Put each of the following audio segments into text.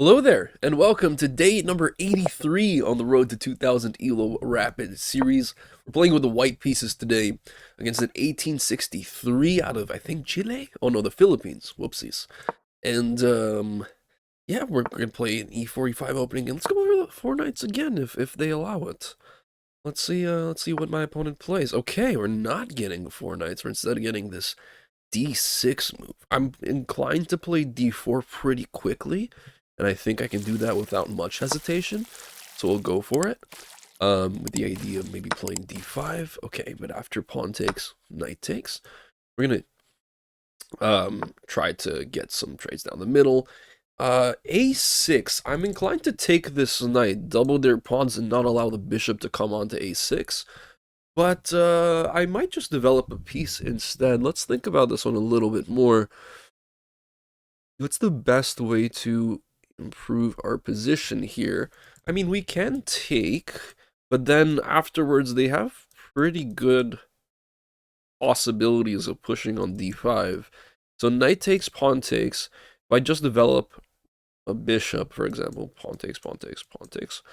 Hello there, and welcome to day number 83 on the road to 2000 ELO Rapid Series. We're playing with the white pieces today against an 1863 out of, I think, Chile? Oh no, the Philippines. Whoopsies. And, yeah, we're going to play an E45 opening, and let's go over the four knights again, if they allow it. Let's see what my opponent plays. Okay, we're not getting four knights, we're instead getting this D6 move. I'm inclined to play D4 pretty quickly, and I think I can do that without much hesitation. So we'll go for it. With the idea of maybe playing D5. Okay, but after pawn takes, knight takes, we're gonna try to get some trades down the middle. A6. I'm inclined to take this knight, double their pawns, and not allow the bishop to come onto A6. But I might just develop a piece instead. Let's think about this one a little bit more. What's the best way to improve our position here? I mean, we can take, but then afterwards they have pretty good possibilities of pushing on d5. So knight takes, pawn takes. If I just develop a bishop, for example, pawn takes, pawn takes, pawn takes,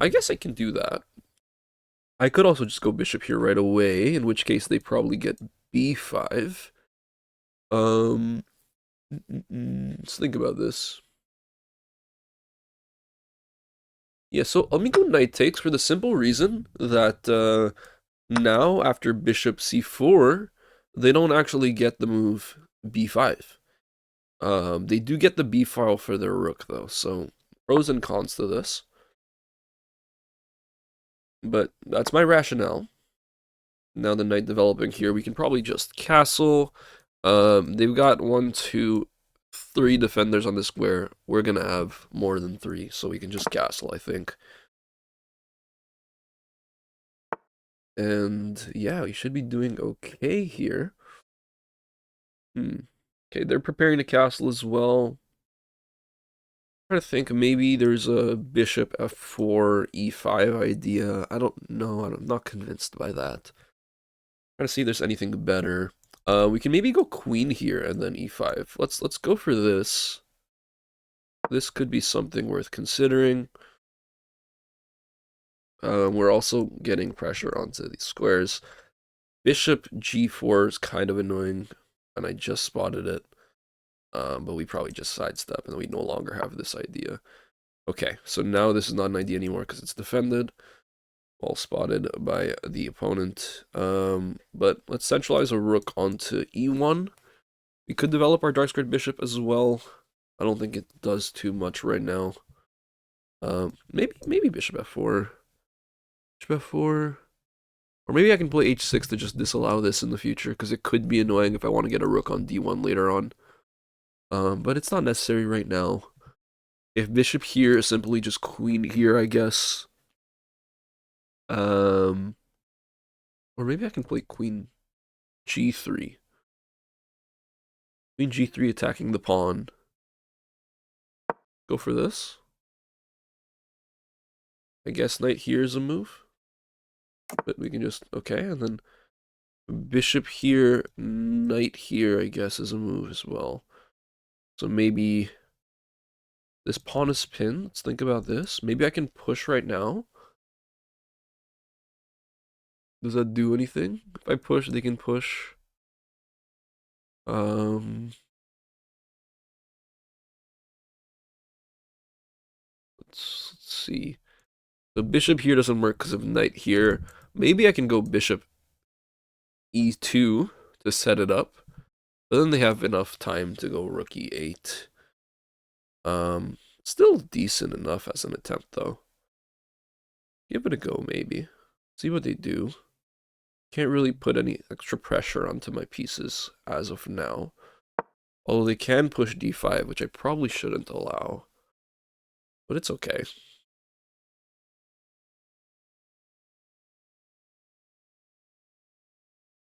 I guess I can do that. I could also just go bishop here right away, in which case they probably get b5. Um, let's think about this. Yeah, so let me go knight takes for the simple reason that now after bishop c4, they don't actually get the move b5. They do get the b file for their rook though, so pros and cons to this. But that's my rationale. Now the knight developing here, we can probably just castle. They've got 1, 2, 3 defenders on the square. We're gonna have more than 3, so we can just castle, I think. And yeah, we should be doing okay here. Okay, they're preparing to castle as well. I'm trying to think, maybe there's a bishop f4, e5 idea. I don't know. I'm not convinced by that. Trying to see if there's anything better. We can maybe go queen here and then e5. Let's go for this. This could be something worth considering. We're also getting pressure onto these squares. Bishop g4 is kind of annoying, and I just spotted it. But we probably just sidestep, and we no longer have this idea. Okay, so now this is not an idea anymore because it's defended. Well spotted by the opponent. But let's centralize a rook onto e1. We could develop our dark squared bishop as well. I don't think it does too much right now. Maybe bishop f4. Bishop f4. Or maybe I can play h6 to just disallow this in the future, because it could be annoying if I want to get a rook on d1 later on. But it's not necessary right now. If bishop here, simply just queen here, I guess. Or maybe I can play queen g3. Queen g3 attacking the pawn. Go for this. I guess knight here is a move. But we can just, okay, and then bishop here, knight here, I guess, is a move as well. So maybe this pawn is pinned. Let's think about this. Maybe I can push right now. Does that do anything? If I push, they can push. Let's see. The bishop here doesn't work because of knight here. Maybe I can go bishop e2 to set it up. But then they have enough time to go rook e8. Still decent enough as an attempt, though. Give it a go, maybe. See what they do. Can't really put any extra pressure onto my pieces as of now. Although they can push d5, which I probably shouldn't allow. But it's okay.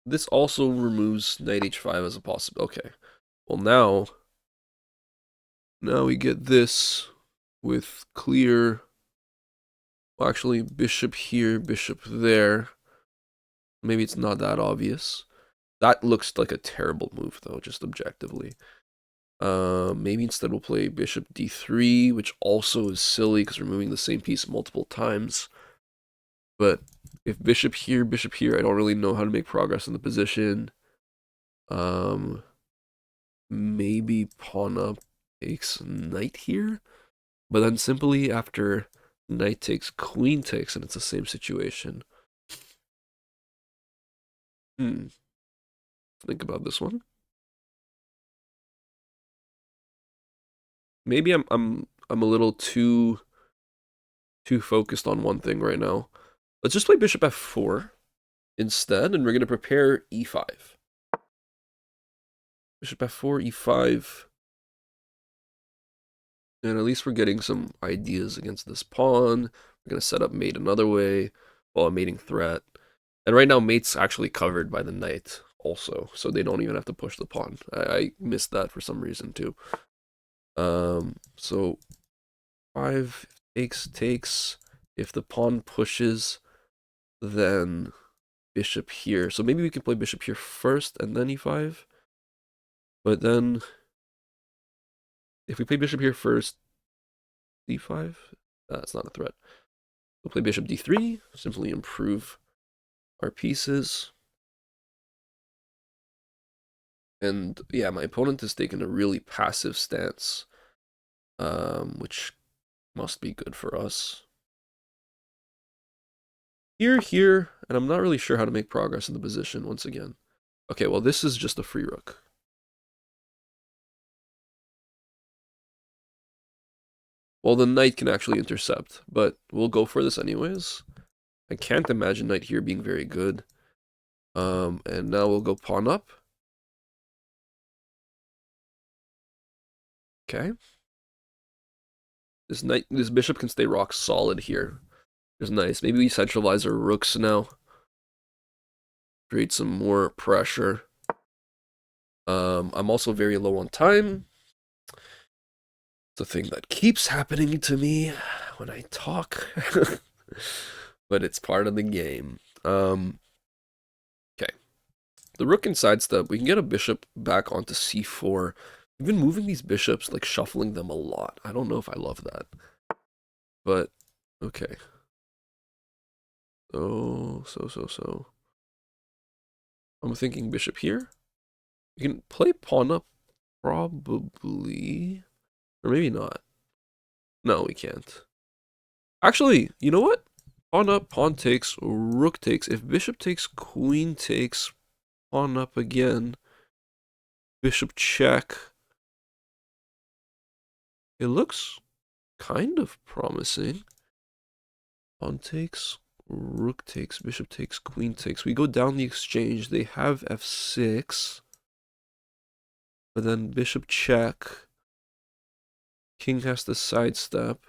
This also removes knight h5 as a possibility. Okay. Well, now we get this with clear. Well, actually, bishop here, bishop there. Maybe it's not that obvious. That looks like a terrible move, though, just objectively. Maybe instead we'll play bishop d3, which also is silly because we're moving the same piece multiple times. But if bishop here, I don't really know how to make progress in the position. Maybe pawn up takes knight here, but then simply after knight takes, queen takes, and it's the same situation. Think about this one. Maybe I'm a little too focused on one thing right now. Let's just play bishop f4 instead, and we're gonna prepare e5. Bishop f4, e5. And at least we're getting some ideas against this pawn. We're going to set up mate another way. Well, a mating threat. And right now, mate's actually covered by the knight also. So they don't even have to push the pawn. I missed that for some reason too. So 5 takes. If the pawn pushes, then bishop here. So maybe we can play bishop here first and then e5. But then if we play bishop here first, d5, that's not a threat. We'll play bishop d3, simply improve our pieces. And yeah, my opponent has taken a really passive stance, which must be good for us. Here, and I'm not really sure how to make progress in the position once again. Okay, well, this is just a free rook. Well, the knight can actually intercept, but we'll go for this anyways. I can't imagine knight here being very good. And now we'll go pawn up. Okay. This bishop can stay rock solid here. It's nice. Maybe we centralize our rooks now. Create some more pressure. I'm also very low on time. It's a thing that keeps happening to me when I talk. But it's part of the game. Okay. The rook can sidestep. We can get a bishop back onto c4. We've been moving these bishops, like shuffling them a lot. I don't know if I love that. But, okay. So. I'm thinking bishop here. We can play pawn up, probably. Or maybe not. No, we can't. Actually, you know what? Pawn up, pawn takes, rook takes. If bishop takes, queen takes, pawn up again. Bishop check. It looks kind of promising. Pawn takes, rook takes, bishop takes, queen takes. We go down the exchange. They have f6. But then bishop check. King has to sidestep.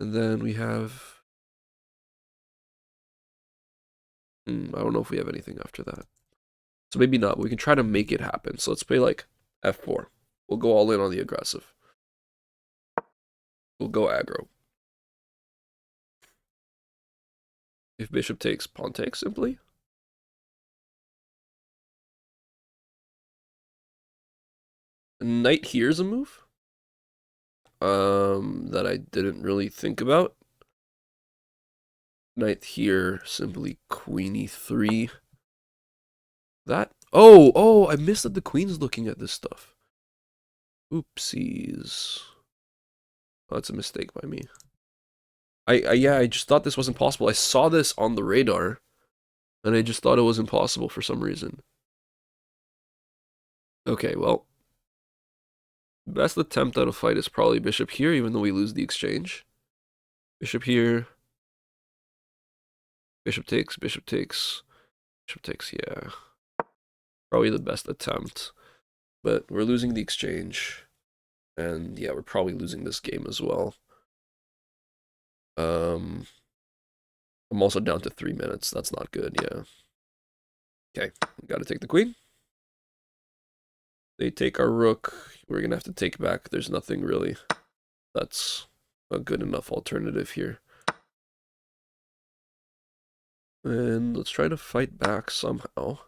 And then we have... I don't know if we have anything after that. So maybe not. We can try to make it happen. So let's play like f4. We'll go all in on the aggressive. We'll go aggro. If bishop takes, pawn takes, simply. Knight here is a move. That I didn't really think about. Knight here, simply queen e3. That... Oh, I missed that the queen's looking at this stuff. Oopsies. Oh, that's a mistake by me. I just thought this wasn't possible. I saw this on the radar, and I just thought it was impossible for some reason. Okay, well, best attempt at a fight is probably bishop here, even though we lose the exchange. Bishop here. Bishop takes, bishop takes, bishop takes, yeah. Probably the best attempt. But we're losing the exchange. And yeah, we're probably losing this game as well. I'm also down to 3 minutes. That's not good, yeah. Okay, we gotta take the queen. They take our rook. We're gonna have to take back. There's nothing really that's a good enough alternative here. And let's try to fight back somehow.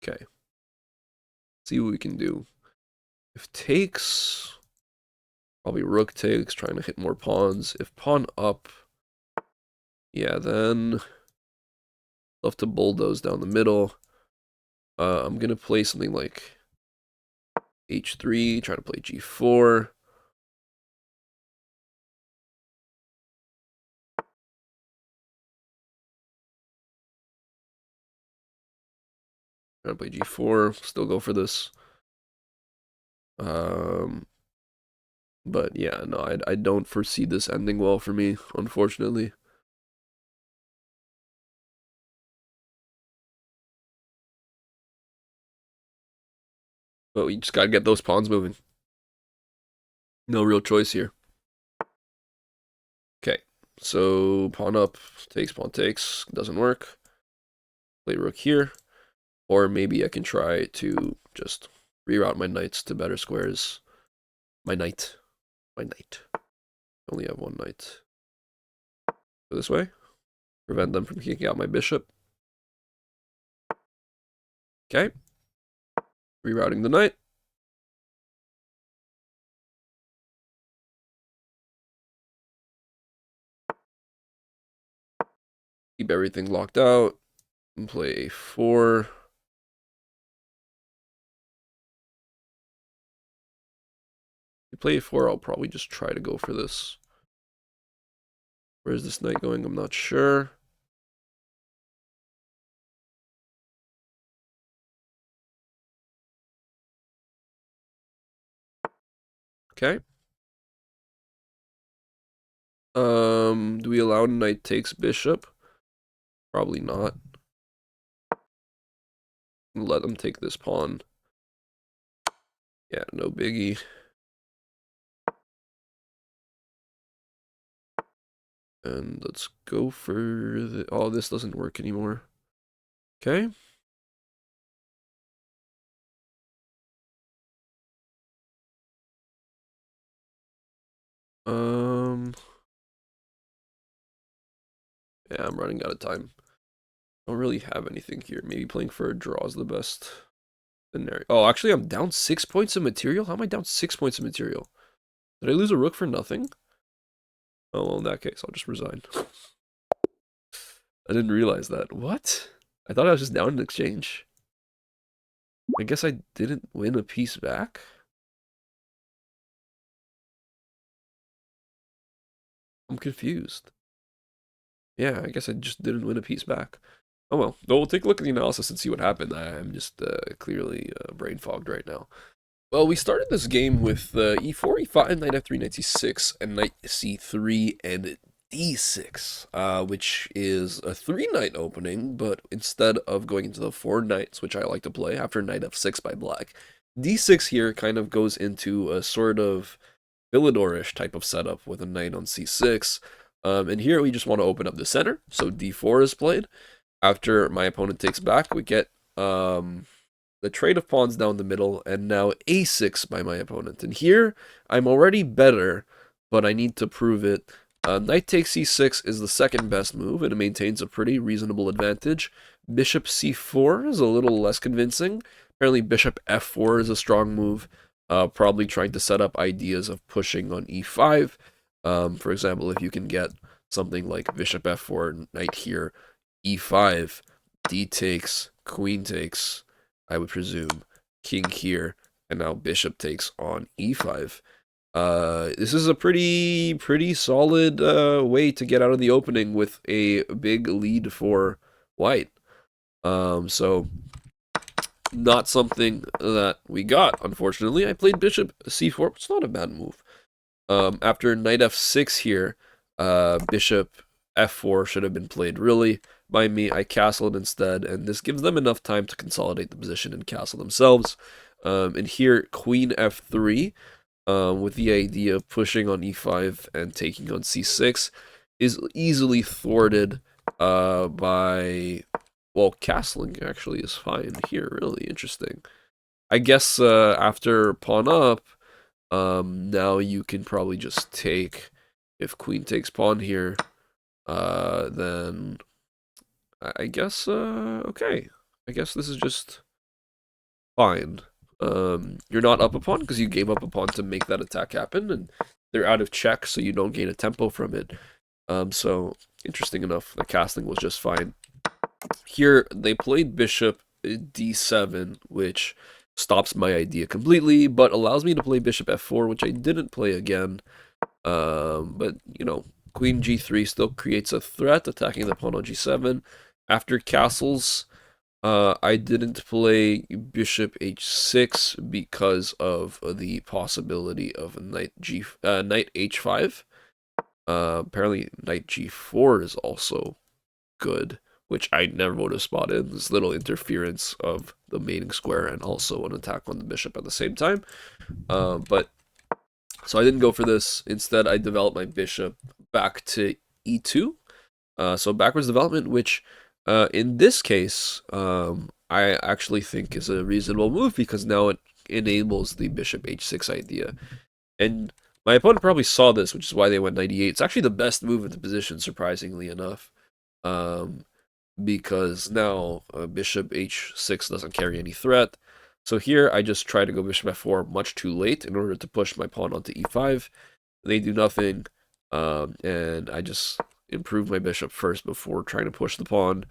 Okay. See what we can do. If takes, probably rook takes, trying to hit more pawns. If pawn up, yeah, then love to bulldoze down the middle. I'm gonna play something like h3, try to play g4. Try to play g4, still go for this. But yeah, no, I don't foresee this ending well for me, unfortunately. But we just gotta get those pawns moving. No real choice here. Okay, so pawn up, pawn takes, doesn't work. Play rook here. Or maybe I can try to just reroute my knights to better squares. My knight. My knight. I only have one knight. Go this way. Prevent them from kicking out my bishop. Okay. Rerouting the knight. Keep everything locked out. And play a4. If you play a4, I'll probably just try to go for this. Where is this knight going? I'm not sure. Okay. Do we allow knight takes bishop? Probably not. Let them take this pawn. Yeah, no biggie. And let's go for the... Oh, this doesn't work anymore. Okay. Yeah, I'm running out of time. I don't really have anything here. Maybe playing for a draw is the best scenario. Oh, actually, I'm down 6 points of material? How am I down 6 points of material? Did I lose a rook for nothing? Oh, well, in that case, I'll just resign. I didn't realize that. What? I thought I was just down in exchange. I guess I didn't win a piece back? I'm confused. Yeah, I guess I just didn't win a piece back. Oh well, we'll take a look at the analysis and see what happened. I'm just clearly brain fogged right now. Well, we started this game with e4, e5, knight f3, knight c6, and knight c3 and d6, which is a 3-knight opening, but instead of going into the 4 knights, which I like to play after knight f6 by black, d6 here kind of goes into a sort of Philidor-ish type of setup with a knight on c6. And here we just want to open up the center, so d4 is played. After my opponent takes back, we get the trade of pawns down the middle, and now a6 by my opponent. And here, I'm already better, but I need to prove it. Knight takes c6 is the second best move, and it maintains a pretty reasonable advantage. Bishop c4 is a little less convincing. Apparently, bishop f4 is a strong move, probably trying to set up ideas of pushing on e5. For example, if you can get something like bishop f4, knight here, e5, d takes, queen takes, I would presume, king here, and now bishop takes on e5. This is a pretty solid way to get out of the opening with a big lead for white. So not something that we got, unfortunately. I played bishop c4. It's not a bad move. After knight f6 here, bishop f4 should have been played really by me. I castled instead, and this gives them enough time to consolidate the position and castle themselves. And here, queen f3, with the idea of pushing on e5 and taking on c6, is easily thwarted by... Well, castling actually is fine here, really interesting. I guess after pawn up, now you can probably just take, if queen takes pawn here, then I guess, okay. I guess this is just fine. You're not up a pawn because you gave up a pawn to make that attack happen, and they're out of check, so you don't gain a tempo from it. So interesting enough, the casting was just fine. Here they played bishop d7, which stops my idea completely, but allows me to play bishop f4, which I didn't play again. But you know, queen g3 still creates a threat, attacking the pawn on g7. After castles, I didn't play bishop h6 because of the possibility of knight h5. Apparently knight g4 is also good, which I never would have spotted. This little interference of the mating square and also an attack on the bishop at the same time. But so I didn't go for this. Instead, I developed my bishop back to e2. So backwards development, which in this case, I actually think is a reasonable move because now it enables the bishop h6 idea. And my opponent probably saw this, which is why they went 98. It's actually the best move in the position, surprisingly enough. Because now bishop h6 doesn't carry any threat. So here I just try to go bishop f4 much too late in order to push my pawn onto e5. They do nothing, and I just improve my bishop first before trying to push the pawn.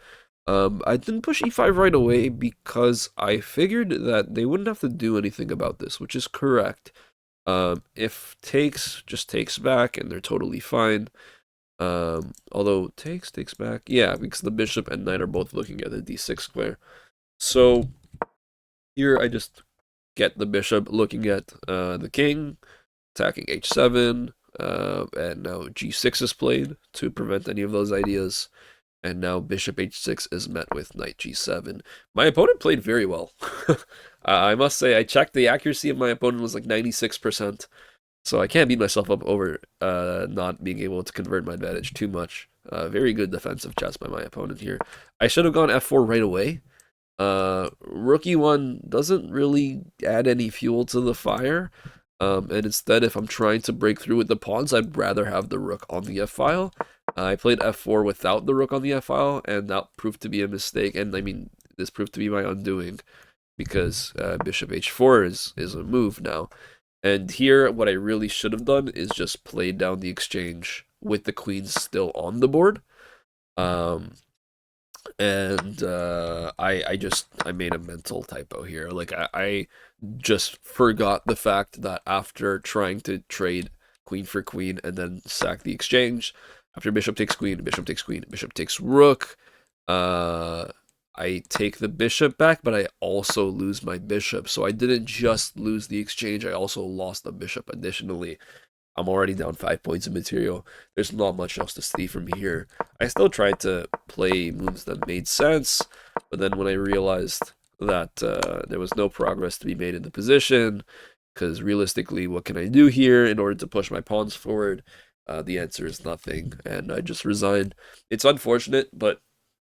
I didn't push e5 right away because I figured that they wouldn't have to do anything about this, which is correct. If takes, just takes back, and they're totally fine. Although takes back, yeah, because the bishop and knight are both looking at the d6 square. So here I just get the bishop looking at the king, attacking h7, and now g6 is played to prevent any of those ideas. And now bishop h6 is met with knight g7. My opponent played very well. I must say, I checked the accuracy of my opponent was like 96%. So I can't beat myself up over not being able to convert my advantage too much. Very good defensive chess by my opponent here. I should have gone f4 right away. Rook e1 doesn't really add any fuel to the fire. And instead, if I'm trying to break through with the pawns, I'd rather have the rook on the f-file. I played f4 without the rook on the f-file, and that proved to be a mistake. And I mean, this proved to be my undoing because bishop h4 is a move now. And here, what I really should have done is just played down the exchange with the queens still on the board. I made a mental typo here. Like I just forgot the fact that after trying to trade queen for queen and then sack the exchange, after bishop takes queen, bishop takes queen, bishop takes rook, I take the bishop back, but I also lose my bishop. So I didn't just lose the exchange, I also lost the bishop additionally. I'm already down 5 points of material. There's not much else to see from here. I still tried to play moves that made sense, but then when I realized that there was no progress to be made in the position, because realistically, what can I do here in order to push my pawns forward? The answer is nothing, and I just resigned. It's unfortunate, but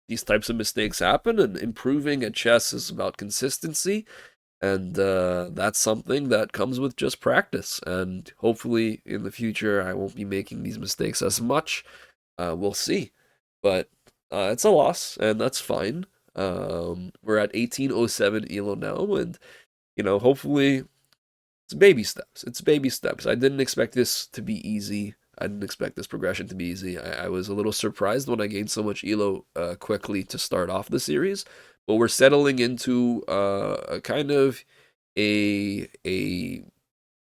these types of mistakes happen, and improving at chess is about consistency. And that's something that comes with just practice. And hopefully in the future, I won't be making these mistakes as much. We'll see. But it's a loss, and that's fine. We're at 1807 ELO now, and, you know, hopefully it's baby steps. It's baby steps. I didn't expect this to be easy. I didn't expect this progression to be easy. I was a little surprised when I gained so much ELO quickly to start off the series. But we're settling into a kind of a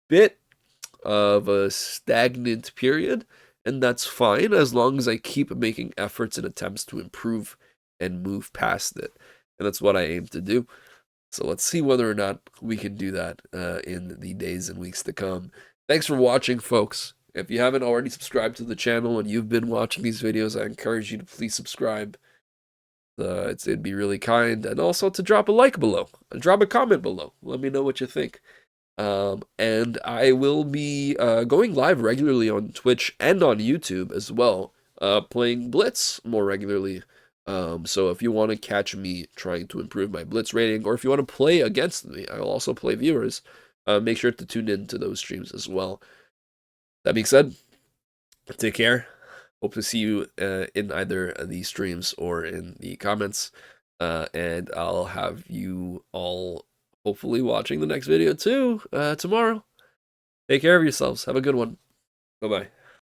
bit of a stagnant period, and that's fine as long as I keep making efforts and attempts to improve and move past it. And that's what I aim to do. So let's see whether or not we can do that in the days and weeks to come. Thanks for watching, folks. If you haven't already subscribed to the channel and you've been watching these videos, I encourage you to please subscribe. It'd be really kind. And also to drop a like below. And drop a comment below. Let me know what you think. And I will be going live regularly on Twitch and on YouTube as well, playing Blitz more regularly. So if you want to catch me trying to improve my Blitz rating, or if you want to play against me, I will also play viewers. Make sure to tune in to those streams as well. That being said, take care. Hope to see you in either of these streams or in the comments. And I'll have you all hopefully watching the next video too tomorrow. Take care of yourselves. Have a good one. Bye-bye.